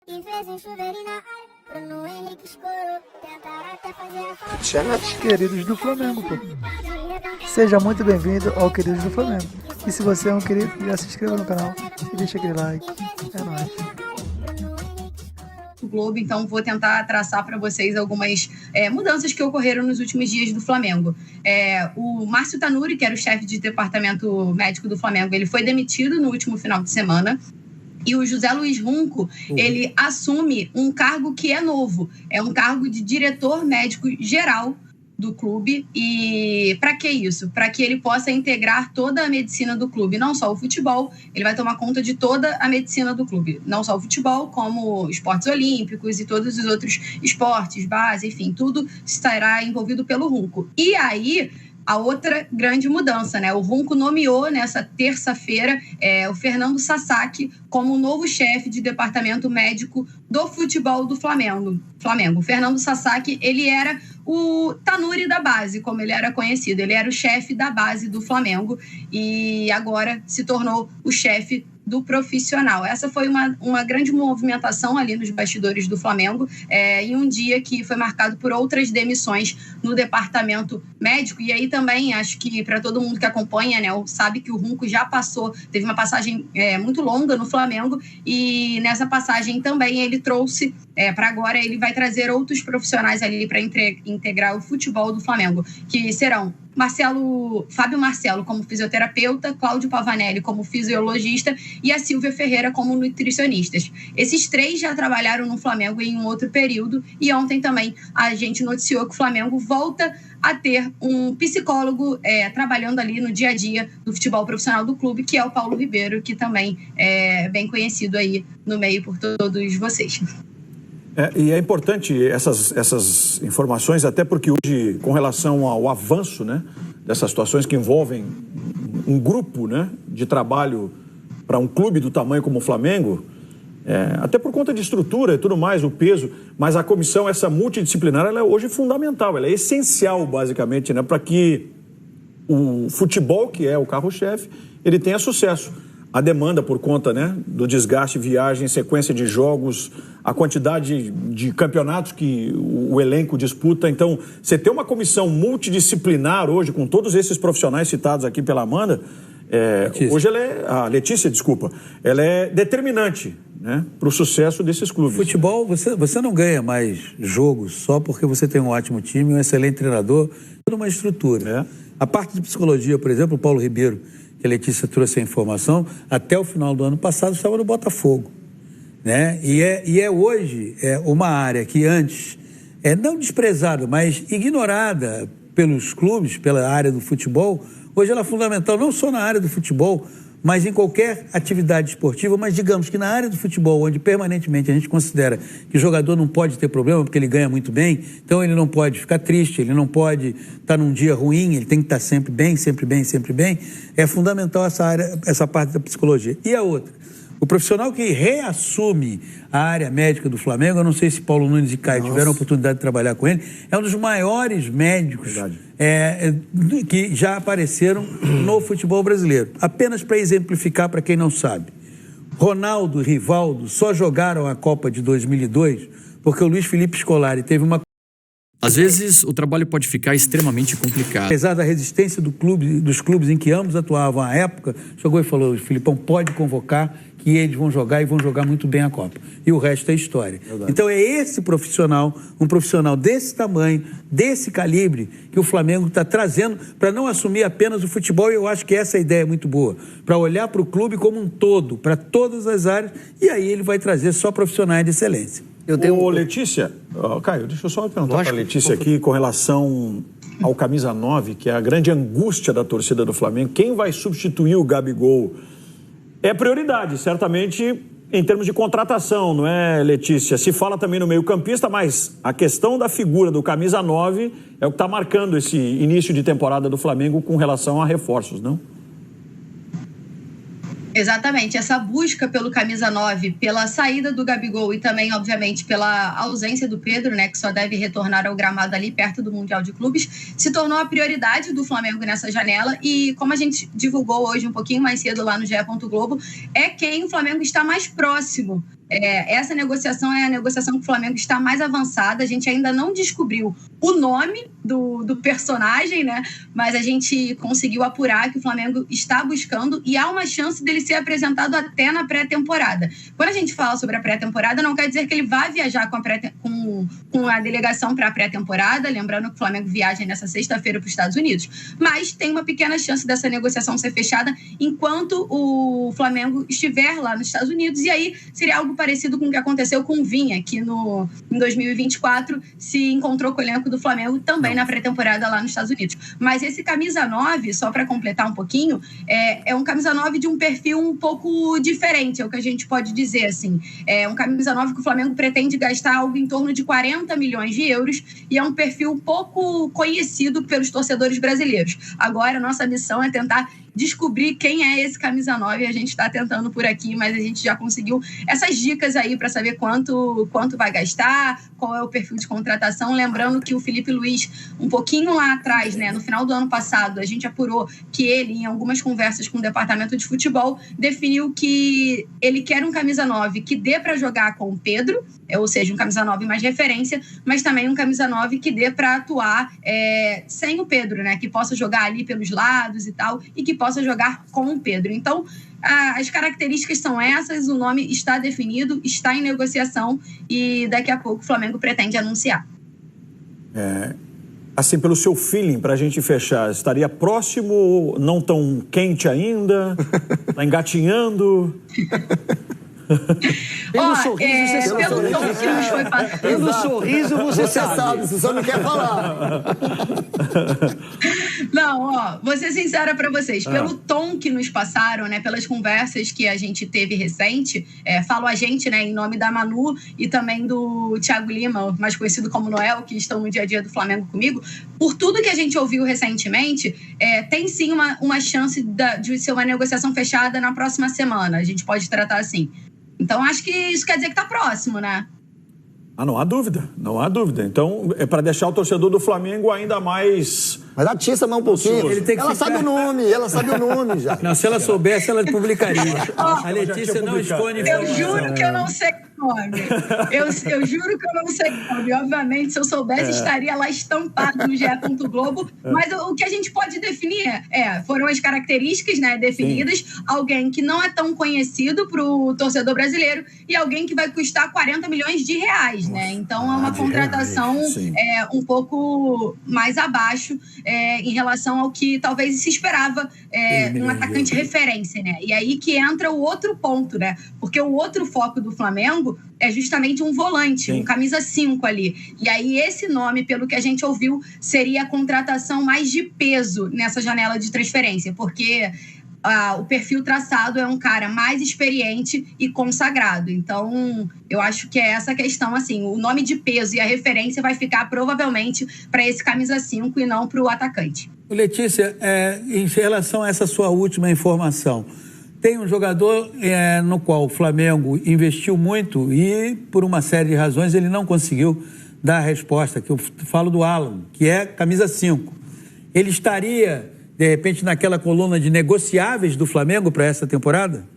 E fez um chuveirinho na área, Bruno Henrique escorou, tentaram até fazer a falta. Chama Queridos do Flamengo, pô. Seja muito bem-vindo ao Queridos do Flamengo. E se você é um querido, já se inscreva no canal e deixa aquele like. É nóis. Globo, então vou tentar traçar para vocês algumas mudanças que ocorreram nos últimos dias do Flamengo. O Márcio Tanuri, que era o chefe de departamento médico do Flamengo, ele foi demitido no último final de semana. E o José Luiz Runco, ele assume um cargo que é novo. É um cargo de diretor médico geral do clube. E para que isso? Para que ele possa integrar toda a medicina do clube, não só o futebol, ele vai tomar conta de toda a medicina do clube, não só o futebol, como esportes olímpicos e todos os outros esportes, base, enfim, tudo estará envolvido pelo Runco. E aí, a outra grande mudança, né? O Runco nomeou nessa terça-feira o Fernando Sasaki como novo chefe de departamento médico do futebol do Flamengo. O Fernando Sasaki, ele era o Tanuri da base, como ele era conhecido. Ele era o chefe da base do Flamengo e agora se tornou o chefe do profissional. Essa foi uma grande movimentação ali nos bastidores do Flamengo, em um dia que foi marcado por outras demissões no departamento médico. E aí também, acho que para todo mundo que acompanha, né, sabe que o Runco já teve uma passagem muito longa no Flamengo, e nessa passagem também ele trouxe, para agora, ele vai trazer outros profissionais ali para integrar o futebol do Flamengo, que serão Fábio Marcelo como fisioterapeuta, Cláudio Pavanelli como fisiologista e a Silvia Ferreira como nutricionistas. Esses três já trabalharam no Flamengo em um outro período, e ontem também a gente noticiou que o Flamengo volta a ter um psicólogo trabalhando ali no dia a dia do futebol profissional do clube, que é o Paulo Ribeiro, que também é bem conhecido aí no meio por todos vocês. E é importante essas informações, até porque hoje, com relação ao avanço, né, dessas situações que envolvem um grupo, né, de trabalho para um clube do tamanho como o Flamengo, até por conta de estrutura e tudo mais, o peso, mas a comissão, essa multidisciplinar, ela é hoje fundamental, ela é essencial, basicamente, né, para que o futebol, que é o carro-chefe, ele tenha sucesso. A demanda por conta, né, do desgaste, viagem, sequência de jogos, a quantidade de campeonatos que o elenco disputa. Então, você ter uma comissão multidisciplinar hoje, com todos esses profissionais citados aqui pela Amanda, hoje a Letícia, desculpa, ela é determinante, né, para o sucesso desses clubes. Futebol, você não ganha mais jogos só porque você tem um ótimo time, um excelente treinador, toda uma estrutura. A parte de psicologia, por exemplo, o Paulo Ribeiro, que a Letícia trouxe a informação, até o final do ano passado estava no Botafogo, né? E é hoje uma área que antes não desprezada, mas ignorada pelos clubes, pela área do futebol. Hoje ela é fundamental não só na área do futebol, mas em qualquer atividade esportiva. Mas digamos que na área do futebol, onde permanentemente a gente considera que o jogador não pode ter problema porque ele ganha muito bem, então ele não pode ficar triste, ele não pode estar num dia ruim, ele tem que estar sempre bem, sempre bem, sempre bem. É fundamental essa parte da psicologia. E a outra, o profissional que reassume a área médica do Flamengo, eu não sei se Paulo Nunes e Caio tiveram a oportunidade de trabalhar com ele, é um dos maiores médicos que já apareceram no futebol brasileiro. Apenas para exemplificar para quem não sabe, Ronaldo e Rivaldo só jogaram a Copa de 2002 porque o Luiz Felipe Scolari teve uma... Às vezes, o trabalho pode ficar extremamente complicado. Apesar da resistência dos clubes em que ambos atuavam à época, chegou e falou: Filipão, pode convocar, que eles vão jogar e vão jogar muito bem a Copa. E o resto é história. Verdade. Então é esse profissional, um profissional desse tamanho, desse calibre, que o Flamengo está trazendo para não assumir apenas o futebol, e eu acho que essa ideia é muito boa, para olhar para o clube como um todo, para todas as áreas, e aí ele vai trazer só profissionais de excelência. Ô, Letícia, Caio, deixa eu só perguntar para a Letícia aqui com relação ao camisa 9, que é a grande angústia da torcida do Flamengo. Quem vai substituir o Gabigol? É prioridade, certamente, em termos de contratação, não é, Letícia? Se fala também no meio-campista, mas a questão da figura do camisa 9 é o que está marcando esse início de temporada do Flamengo com relação a reforços, não? Exatamente, essa busca pelo camisa 9, pela saída do Gabigol e também, obviamente, pela ausência do Pedro, né, que só deve retornar ao gramado ali perto do Mundial de Clubes, se tornou a prioridade do Flamengo nessa janela e, como a gente divulgou hoje um pouquinho mais cedo lá no GE. Globo, é quem o Flamengo está mais próximo. Essa negociação é a negociação que o Flamengo está mais avançada. A gente ainda não descobriu o nome do personagem, né? Mas a gente conseguiu apurar que o Flamengo está buscando e há uma chance dele ser apresentado até na pré-temporada. Quando a gente fala sobre a pré-temporada, não quer dizer que ele vai viajar com a delegação para a pré-temporada, lembrando que o Flamengo viaja nessa sexta-feira para os Estados Unidos, mas tem uma pequena chance dessa negociação ser fechada enquanto o Flamengo estiver lá nos Estados Unidos, e aí seria algo parecido com o que aconteceu com o Vinha, que em 2024 se encontrou com o elenco do Flamengo também na pré-temporada lá nos Estados Unidos. Mas esse camisa 9, só para completar um pouquinho, é um camisa 9 de um perfil um pouco diferente, é o que a gente pode dizer, assim. É um camisa 9 que o Flamengo pretende gastar algo em torno de 40 milhões de euros e é um perfil pouco conhecido pelos torcedores brasileiros. Agora, a nossa missão é tentar descobrir quem é esse camisa 9, a gente está tentando por aqui, mas a gente já conseguiu essas dicas aí para saber quanto vai gastar, qual é o perfil de contratação. Lembrando que o Felipe Luiz, um pouquinho lá atrás, né, no final do ano passado, a gente apurou que ele, em algumas conversas com o departamento de futebol, definiu que ele quer um camisa 9 que dê para jogar com o Pedro, ou seja, um camisa 9 mais referência, mas também um camisa 9 que dê para atuar sem o Pedro, né, que possa jogar ali pelos lados e tal, e que possa jogar com o Pedro. Então, as características são essas, o nome está definido, está em negociação e daqui a pouco o Flamengo pretende anunciar. Assim, pelo seu feeling, para a gente fechar, estaria próximo, não tão quente ainda, tá engatinhando? Pelo sorriso, você sabe. Pelo tom que nos foi passado. Pelo sorriso, você sabe. Você só não quer falar. Não, vou ser sincera para vocês. Pelo tom que nos passaram, né, pelas conversas que a gente teve recente, falo a gente, né, em nome da Manu e também do Thiago Lima, mais conhecido como Noel, que estão no dia a dia do Flamengo comigo. Por tudo que a gente ouviu recentemente, tem sim uma chance de ser uma negociação fechada na próxima semana. A gente pode tratar assim. Então, acho que isso quer dizer que está próximo, né? Não há dúvida, não há dúvida. Então, é para deixar o torcedor do Flamengo ainda mais... Mas atiça mais um pouquinho. Ela sabe o nome já. Não, se ela soubesse, ela publicaria. A Letícia não esconde informação. Eu juro que eu não sei o nome. Eu juro que eu não sei o nome. Obviamente, se eu soubesse, estaria lá estampado no GE. Globo. Mas o que a gente pode definir foram as características, né, definidas. Sim. Alguém que não é tão conhecido para o torcedor brasileiro e alguém que vai custar 40 milhões de reais, né? Então, é uma contratação um pouco mais abaixo em relação ao que talvez se esperava um atacante referência, né? E aí que entra o outro ponto, né? Porque o outro foco do Flamengo é justamente um volante, um camisa 5 ali. E aí esse nome, pelo que a gente ouviu, seria a contratação mais de peso nessa janela de transferência, porque o perfil traçado é um cara mais experiente e consagrado. Então, eu acho que é essa questão, assim, o nome de peso e a referência vai ficar provavelmente para esse camisa 5 e não para o atacante. Letícia, em relação a essa sua última informação, tem um jogador no qual o Flamengo investiu muito e, por uma série de razões, ele não conseguiu dar a resposta, que eu falo do Alan, que é camisa 5. Ele estaria, de repente, naquela coluna de negociáveis do Flamengo para essa temporada?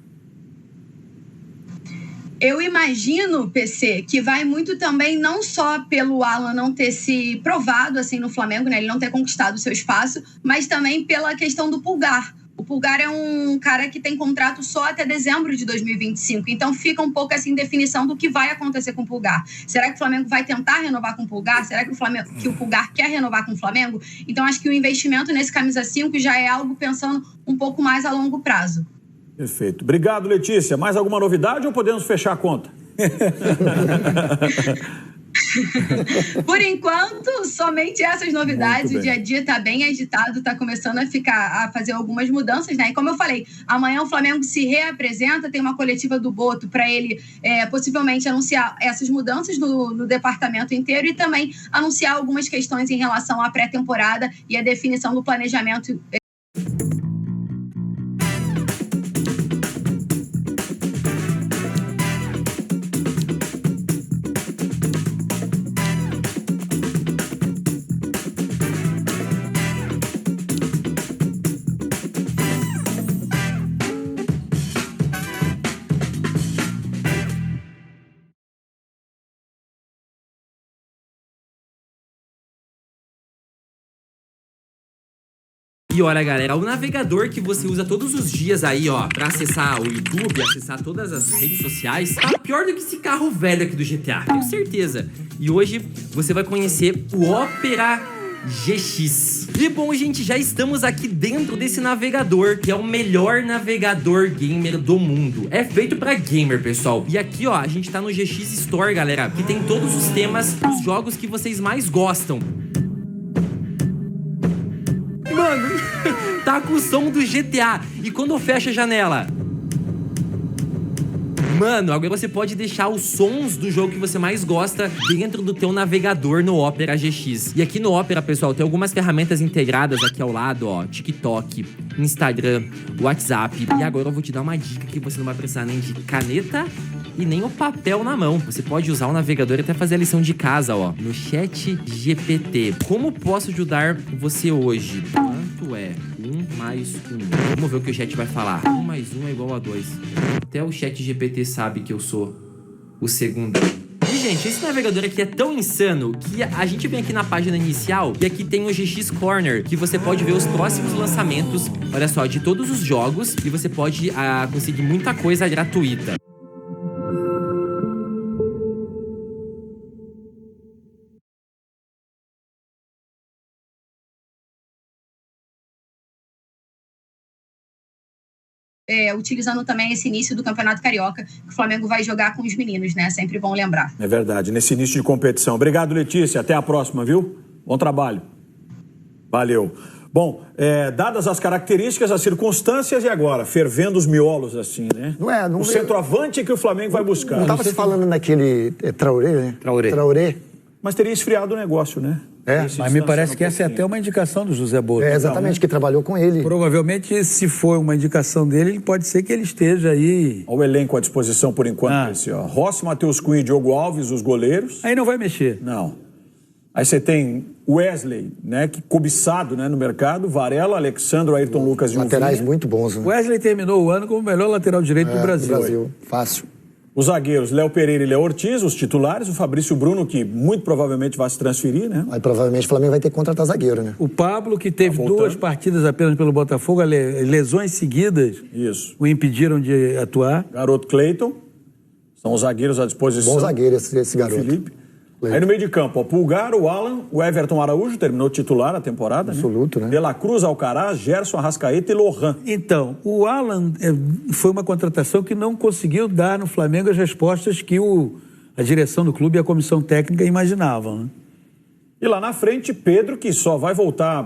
Eu imagino, PC, que vai muito também não só pelo Alan não ter se provado assim no Flamengo, né, ele não ter conquistado o seu espaço, mas também pela questão do Pulgar. O Pulgar é um cara que tem contrato só até dezembro de 2025, então fica um pouco essa indefinição do que vai acontecer com o Pulgar. Será que o Flamengo vai tentar renovar com o Pulgar? Será que o Pulgar quer renovar com o Flamengo? Então acho que o investimento nesse camisa 5 já é algo pensando um pouco mais a longo prazo. Perfeito. Obrigado, Letícia. Mais alguma novidade ou podemos fechar a conta? Por enquanto, somente essas novidades. O dia a dia está bem agitado, está começando a fazer algumas mudanças, né? E como eu falei, amanhã o Flamengo se reapresenta, tem uma coletiva do Boto para ele possivelmente anunciar essas mudanças no departamento inteiro e também anunciar algumas questões em relação à pré-temporada e a definição do planejamento E olha, galera, o navegador que você usa todos os dias aí, ó, pra acessar o YouTube, acessar todas as redes sociais, tá pior do que esse carro velho aqui do GTA, tenho certeza. E hoje você vai conhecer o Opera GX. E bom, gente, já estamos aqui dentro desse navegador, que é o melhor navegador gamer do mundo. É feito pra gamer, pessoal. E aqui, ó, a gente tá no GX Store, galera, que tem todos os temas dos jogos que vocês mais gostam. Mano, tá com o som do GTA. E quando eu fecho a janela... Mano, agora você pode deixar os sons do jogo que você mais gosta dentro do teu navegador no Opera GX. E aqui no Opera, pessoal, tem algumas ferramentas integradas aqui ao lado, ó. TikTok, Instagram, WhatsApp. E agora eu vou te dar uma dica que você não vai precisar nem de caneta e nem o papel na mão. Você pode usar o navegador e até fazer a lição de casa, ó, no ChatGPT. Como posso ajudar você hoje? Quanto é 1 mais 1? Vamos ver o que o chat vai falar. 1 mais 1 é igual a 2. Até o ChatGPT sabe que eu sou o segundo. E, gente, esse navegador aqui é tão insano que a gente vem aqui na página inicial e aqui tem o GX Corner, que você pode ver os próximos lançamentos, olha só, de todos os jogos, e você pode conseguir muita coisa gratuita. Utilizando também esse início do Campeonato Carioca, que o Flamengo vai jogar com os meninos, né? Sempre bom lembrar. É verdade, nesse início de competição. Obrigado, Letícia. Até a próxima, viu? Bom trabalho. Valeu. Bom, dadas as características, as circunstâncias, e agora? Fervendo os miolos, assim, né? O centroavante que o Flamengo vai buscar. Não estava se falando naquele Traoré, né? Traoré. Mas teria esfriado o negócio, né? Mas me parece que essa é até uma indicação do José Boto. Exatamente, que trabalhou com ele. Provavelmente, se for uma indicação dele, pode ser que ele esteja aí... Olha o elenco à disposição por enquanto. Esse, ó. Rossi, Matheus Cunha e Diogo Alves, os goleiros. Aí não vai mexer. Não. Aí você tem Wesley, né, que cobiçado, né, no mercado, Varela, Alexandre, Ayrton Lucas e laterais muito bons, né? Wesley terminou o ano como o melhor lateral direito do Brasil. Fácil. Os zagueiros, Léo Pereira e Léo Ortiz, os titulares, o Fabrício Bruno, que muito provavelmente vai se transferir, né? Aí provavelmente o Flamengo vai ter que contratar zagueiro, né? O Pablo, que teve 2 partidas apenas pelo Botafogo, lesões seguidas, o impediram de atuar. Garoto Cleiton, são os zagueiros à disposição. Bom zagueiro esse garoto. Felipe. Aí no meio de campo, ó, Pulgar, o Alan, o Everton Araújo, terminou titular a temporada, absoluto, né? De La Cruz, Alcaraz, Gerson, Arrascaeta e Lohan. Então, o Alan foi uma contratação que não conseguiu dar no Flamengo as respostas que a direção do clube e a comissão técnica imaginavam, né? E lá na frente, Pedro, que só vai voltar